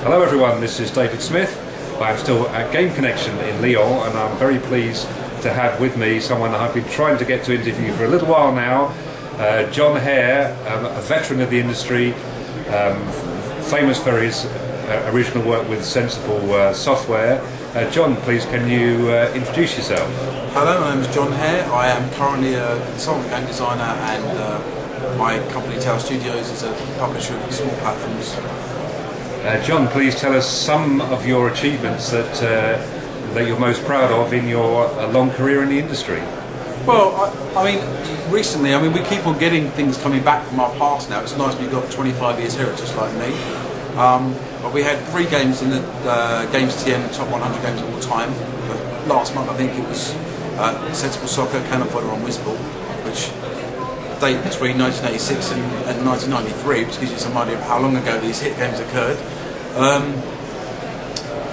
Hello everyone, this is David Smith. I'm still at Game Connection in Lyon, and I'm very pleased to have with me someone that I've been trying to get to interview for a little while now, Jon Hare, a veteran of the industry, famous for his original work with Sensible Software. Jon, please can you introduce yourself? Hello, my name is Jon Hare. I am currently a consultant game designer, and my company Tower Studios is a publisher of small platforms. Jon, please tell us some of your achievements that you're most proud of in your long career in the industry. Well, I mean, recently, we keep on getting things coming back from our past now. It's nice we've got 25 years heritage like me. But we had 3 games in the Games TM top 100 games of all time. But last month, I think it was Sensible Soccer, Cannon Fodder on Whizball, which date between 1986 and 1993, which gives you some idea of how long ago these hit games occurred.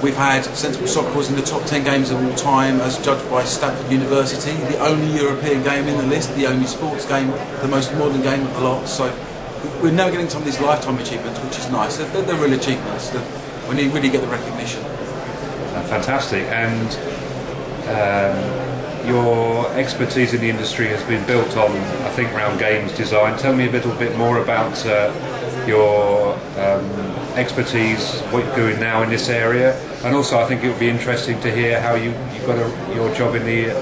We've had Sensible Soccer was in the top 10 games of all time as judged by Stanford University, the only European game in the list, the only sports game, the most modern game of the lot. So we're now getting some of these lifetime achievements, which is nice. They're real achievements when you really get the recognition. Fantastic. And your expertise in the industry has been built on, I think, around games design. Tell me a little bit more about your expertise, what you're doing now in this area, and also I think it would be interesting to hear how you got your job in the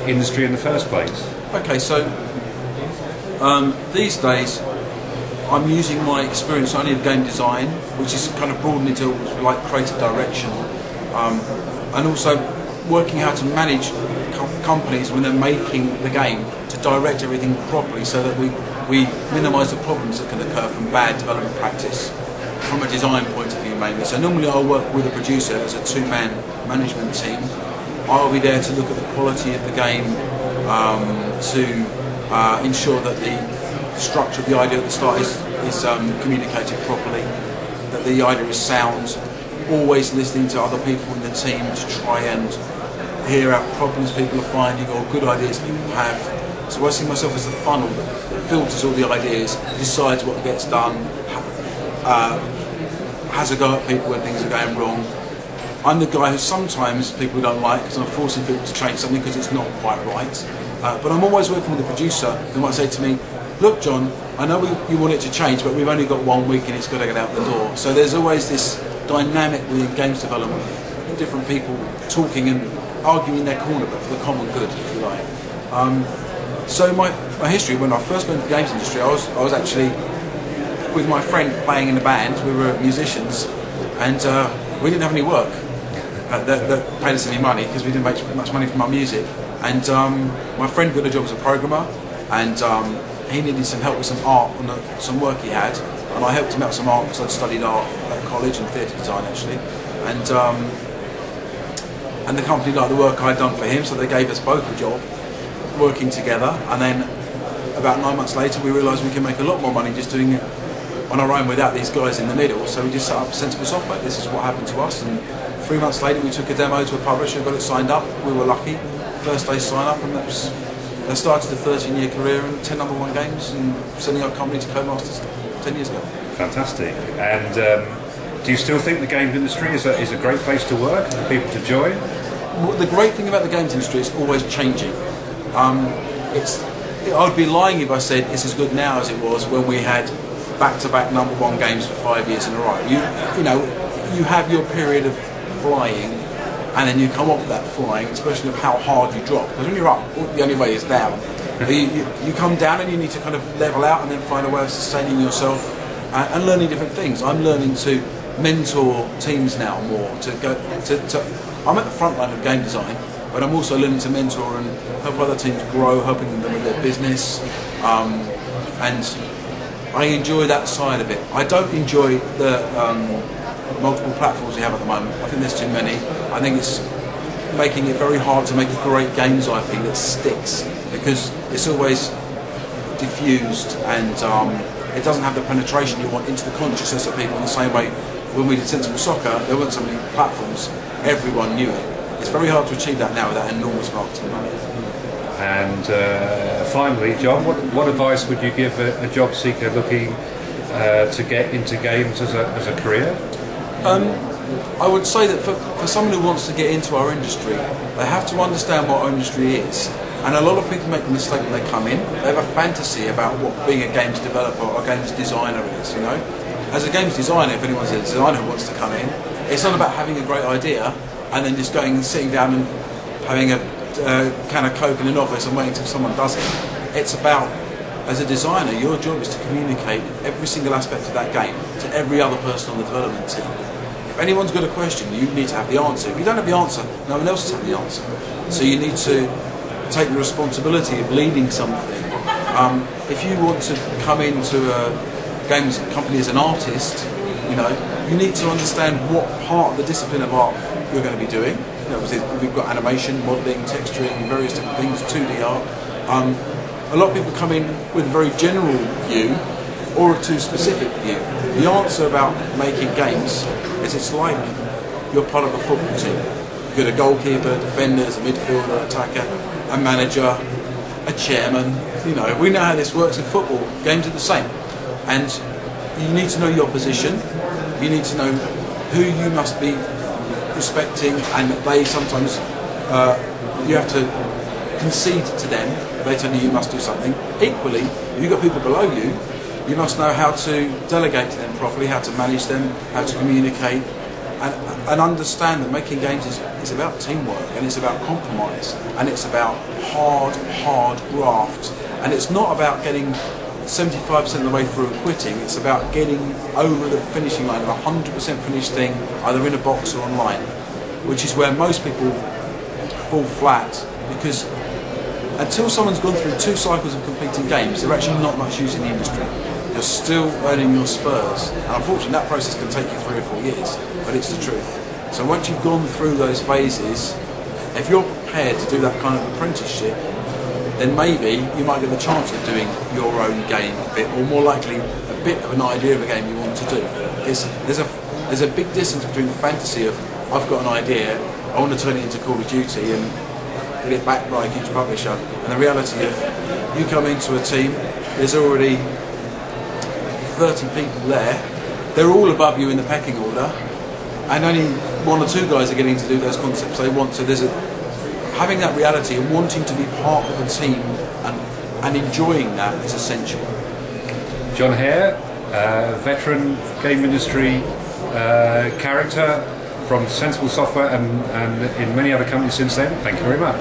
industry in the first place. Okay, so these days I'm using my experience only of game design, which is kind of broadened into like creative direction, and also working how to manage companies when they're making the game to direct everything properly so that we minimise the problems that can occur from bad development practice from a design point of view mainly. So normally I'll work with a producer as a 2-man management team. I'll be there to look at the quality of the game, to ensure that the structure of the idea at the start is communicated properly, that the idea is sound, always listening to other people in the team to try and hear out problems people are finding or good ideas people have. So I see myself as the funnel that filters all the ideas, decides what gets done, has a go at people when things are going wrong. I'm the guy who sometimes people don't like because I'm forcing people to change something because it's not quite right. But I'm always working with a producer who might say to me, look John, I know you want it to change, but we've only got 1 week and it's got to get out the door. So there's always this dynamic within games development, different people talking and arguing their corner, but for the common good, if you like. So my history, when I first got into the games industry, I was actually with my friend playing in a band. We were musicians, and we didn't have any work that paid us any money because we didn't make much money from our music. And my friend got a job as a programmer, and he needed some help with some art on some work he had, and I helped him out with some art because I'd studied art at college and theatre design actually, and the company liked the work I'd done for him, so they gave us both a job working together. And then about 9 months later we realised we could make a lot more money just doing it on our own without these guys in the middle, so we just set up Sensible Software. This is what happened to us, and 3 months later we took a demo to a publisher, got it signed up. We were lucky, first day sign up, and that started a 13-year career and 10 #1 games and sending our company to co-masters 10 years ago. Fantastic. And do you still think the games industry is a great place to work and for people to join? The great thing about the games industry is always changing. I would be lying if I said it's as good now as it was when we had back-to-back #1 games for 5 years in a row. You have your period of flying, and then you come off that flying, especially of how hard you drop. Because when you're up, the only way is down. You come down and you need to kind of level out and then find a way of sustaining yourself and learning different things. I'm learning to mentor teams now more. I'm at the front line of game design, but I'm also learning to mentor and help other teams grow, helping them with their business, and I enjoy that side of it. I don't enjoy the multiple platforms we have at the moment. I think there's too many. I think it's making it very hard to make a great games IP that sticks because it's always diffused and it doesn't have the penetration you want into the consciousness of people in the same way. When we did Sensible Soccer, there weren't so many platforms, everyone knew it. It's very hard to achieve that now without enormous marketing money. And finally, Jon, what advice would you give a job seeker looking to get into games as a career? I would say that for someone who wants to get into our industry, they have to understand what our industry is. And a lot of people make the mistake when they come in. They have a fantasy about what being a games developer or a games designer is, you know. As a games designer, if anyone's a designer who wants to come in, it's not about having a great idea and then just going and sitting down and having a can of Coke in an office and waiting until someone does it. It's about, as a designer, your job is to communicate every single aspect of that game to every other person on the development team. If anyone's got a question, you need to have the answer. If you don't have the answer, no one else has had the answer. So you need to take the responsibility of leading something. If you want to come into a games company as an artist, you know, you need to understand what part of the discipline of art you're going to be doing. You know, we've got animation, modelling, texturing, various different things, 2D art. A lot of people come in with a very general view or a too specific view. The answer about making games is it's like you're part of a football team. You've got a goalkeeper, defenders, a midfielder, attacker, a manager, a chairman. You know, we know how this works in football. Games are the same. And you need to know your position. You need to know who you must be respecting, and they sometimes you have to concede to them. They tell you must do something. Equally, if you've got people below you, you must know how to delegate to them properly, how to manage them, how to communicate, and understand that making games is about teamwork, and it's about compromise, and it's about hard graft, and it's not about getting 75% of the way through and quitting. It's about getting over the finishing line of a 100% finished thing, either in a box or online, which is where most people fall flat, because until someone's gone through 2 cycles of completing games, they're actually not much use in the industry. You're still earning your spurs, and unfortunately that process can take you 3 or 4 years, but it's the truth. So once you've gone through those phases, if you're prepared to do that kind of apprenticeship, then maybe you might get the chance of doing your own game a bit, or more likely a bit of an idea of a game you want to do. There's a big distance between the fantasy of I've got an idea, I want to turn it into Call of Duty and get it backed by a huge publisher, and the reality of you come into a team, there's already 30 people there, they're all above you in the pecking order, and only 1 or 2 guys are getting to do those concepts they want. So there's having that reality and wanting to be part of a team and enjoying that is essential. Jon Hare, veteran game industry character from Sensible Software and in many other companies since then. Thank you very much.